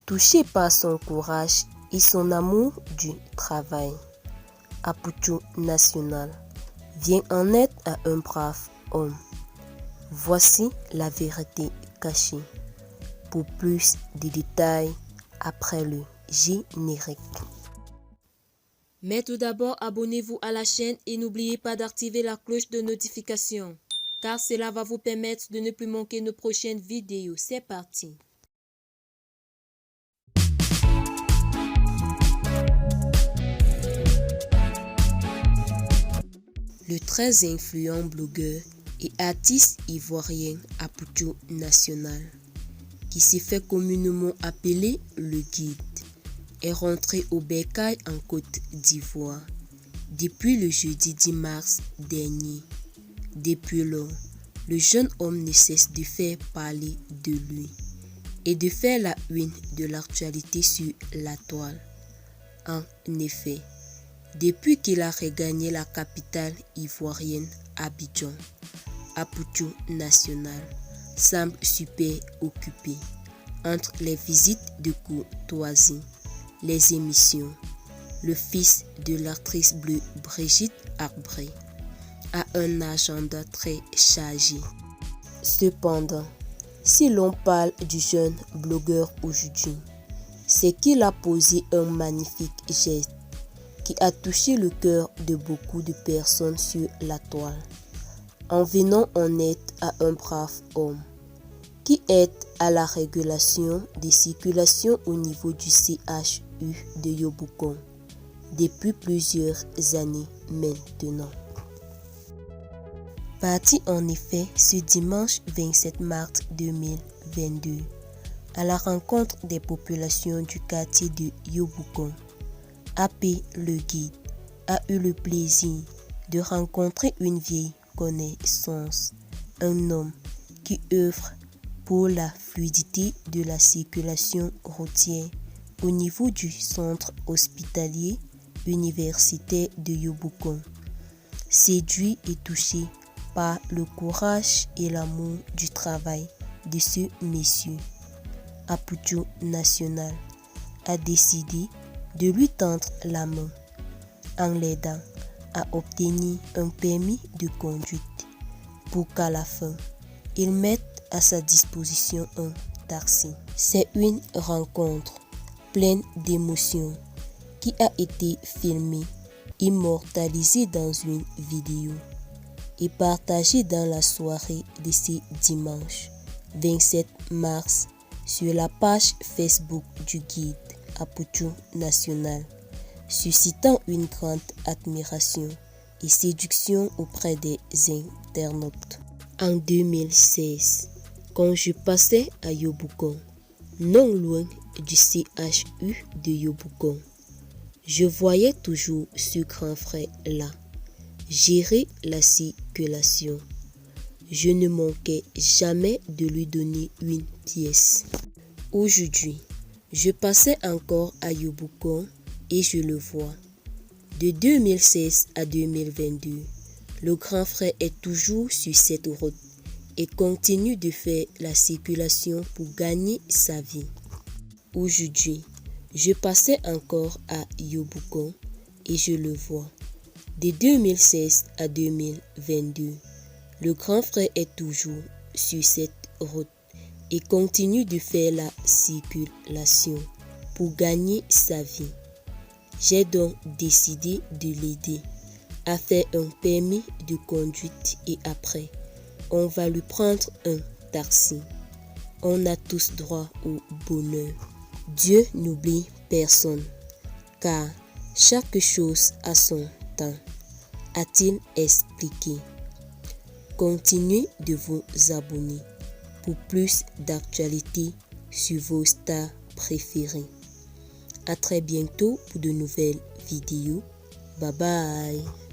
touché par son courage et son amour du travail. Aputu National vient en aide à un brave homme. Voici la vérité cachée. Pour plus de détails, après le générique. Mais tout d'abord, abonnez-vous à la chaîne et n'oubliez pas d'activer la cloche de notification, car cela va vous permettre de ne plus manquer nos prochaines vidéos. C'est parti! Le très influent blogueur et artiste ivoirien Aputu National, qui s'est fait communément appeler le Guide, est rentré au Bercail en Côte d'Ivoire depuis le jeudi 10 mars dernier. Depuis lors, le jeune homme ne cesse de faire parler de lui et de faire la une de l'actualité sur la toile. En effet, depuis qu'il a regagné la capitale ivoirienne, Abidjan, Aputu National semble super occupé entre les visites de courtoisie, les émissions. Le fils de l'actrice bleue Brigitte Arbré a un agenda très chargé. Cependant, si l'on parle du jeune blogueur aujourd'hui, c'est qu'il a posé un magnifique geste qui a touché le cœur de beaucoup de personnes sur la toile, en venant en aide à un brave homme qui aide à la régulation des circulations au niveau du CHU de Yopougon depuis plusieurs années maintenant. Parti en effet ce dimanche 27 mars 2022 à la rencontre des populations du quartier de Yopougon, AP le Guide a eu le plaisir de rencontrer une vieille connaissance, un homme qui œuvre pour la fluidité de la circulation routière au niveau du centre hospitalier universitaire de Yopougon. Séduit et touché par le courage et l'amour du travail de ce monsieur, Aputu National a décidé de lui tendre la main en l'aidant à obtenir un permis de conduite pour qu'à la fin, il mette à sa disposition un taxi. C'est une rencontre pleine d'émotions qui a été filmée, immortalisée dans une vidéo et partagée dans la soirée de ce dimanche 27 mars sur la page Facebook du guide Aputu National, suscitant une grande admiration et séduction auprès des internautes. En 2016, quand je passais à Yopougon, non loin du CHU de Yopougon, je voyais toujours ce grand frère-là gérer la circulation. Je ne manquais jamais de lui donner une pièce. Aujourd'hui, je passais encore à Yopougon et je le vois. De 2016 à 2022, le grand frère est toujours sur cette route et continue de faire la circulation pour gagner sa vie. Aujourd'hui, je passais encore à Yopougon et je le vois. De 2016 à 2022, le grand frère est toujours sur cette route et continue de faire la circulation pour gagner sa vie. J'ai donc décidé de l'aider à faire un permis de conduite et après, on va lui prendre un taxi. On a tous droit au bonheur. Dieu n'oublie personne, car chaque chose a son temps, a-t-il expliqué. Continuez de vous abonner pour plus d'actualités sur vos stars préférées. À très bientôt pour de nouvelles vidéos. Bye bye.